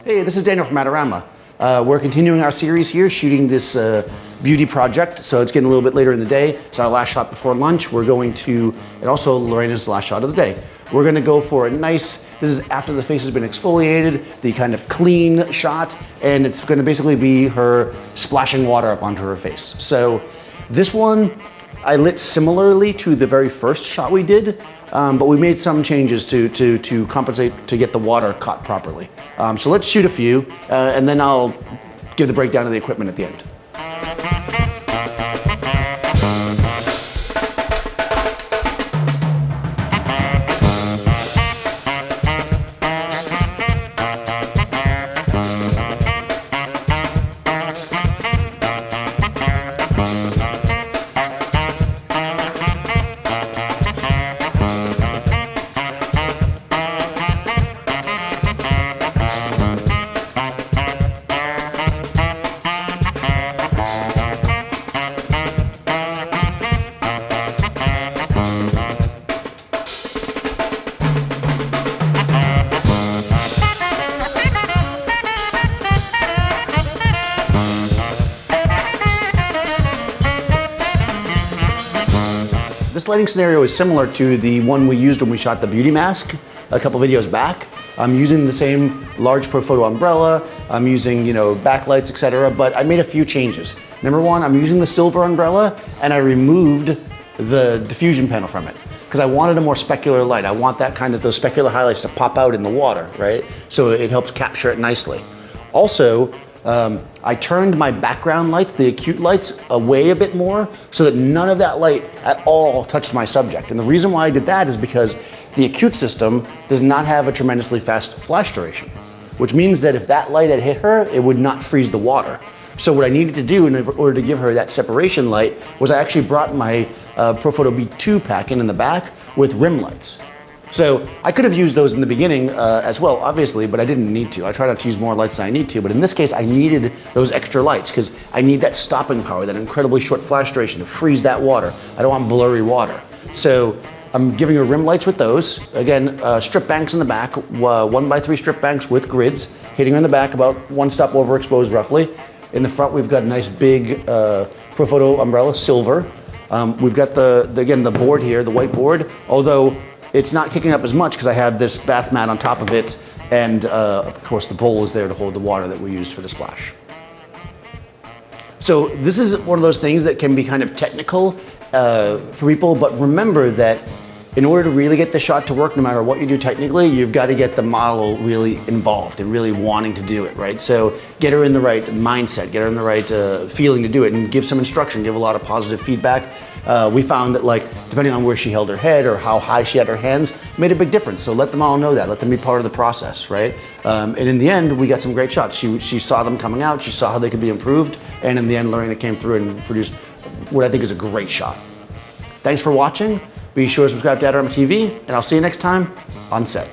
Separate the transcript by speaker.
Speaker 1: Hey, this is Daniel from Adorama. We're continuing our series here, shooting this beauty project, so it's getting a little bit later in the day. It's our last shot before lunch. We're going to, and also Lorena's last shot of the day. We're gonna go for a nice, this is after the face has been exfoliated, the kind of clean shot, and it's gonna basically be her splashing water up onto her face. So this one, I lit similarly to the very first shot we did, but we made some changes to compensate to get the water caught properly. So let's shoot a few, and then I'll give the breakdown of the equipment at the end. This lighting scenario is similar to the one we used when we shot the beauty mask a couple videos back. I'm using the same large Profoto umbrella. I'm using, backlights, etc. But I made a few changes. Number one, I'm using the silver umbrella and I removed the diffusion panel from it because I wanted a more specular light. I want that kind of, those specular highlights to pop out in the water, right? So it helps capture it nicely. Also, I turned my background lights, the acute lights, away a bit more so that none of that light at all touched my subject. And the reason why I did that is because the acute system does not have a tremendously fast flash duration, which means that if that light had hit her, it would not freeze the water. So what I needed to do in order to give her that separation light was I actually brought my Profoto B2 pack in the back with rim lights. So I could have used those in the beginning as well, obviously, but I didn't need to. I try not to use more lights than I need to, but in this case, I needed those extra lights because I need that stopping power, that incredibly short flash duration to freeze that water. I don't want blurry water. So I'm giving her rim lights with those. Again, strip banks in the back, 1x3 strip banks with grids, hitting her in the back about one stop overexposed roughly. In the front, we've got a nice big Profoto umbrella, silver. We've got the board here, the white board, although it's not kicking up as much because I have this bath mat on top of it, and of course the bowl is there to hold the water that we used for the splash. So this is one of those things that can be kind of technical for people, but remember that in order to really get the shot to work, no matter what you do technically, you've got to get the model really involved and really wanting to do it, right? So get her in the right mindset, get her in the right feeling to do it, and give some instruction, give a lot of positive feedback. We found that, depending on where she held her head or how high she had her hands, made a big difference. So let them all know that, let them be part of the process, right? And in the end, we got some great shots. She saw them coming out, she saw how they could be improved, and in the end, Lorena came through and produced what I think is a great shot. Thanks for watching. Be sure to subscribe to Adorama TV, and I'll see you next time on set.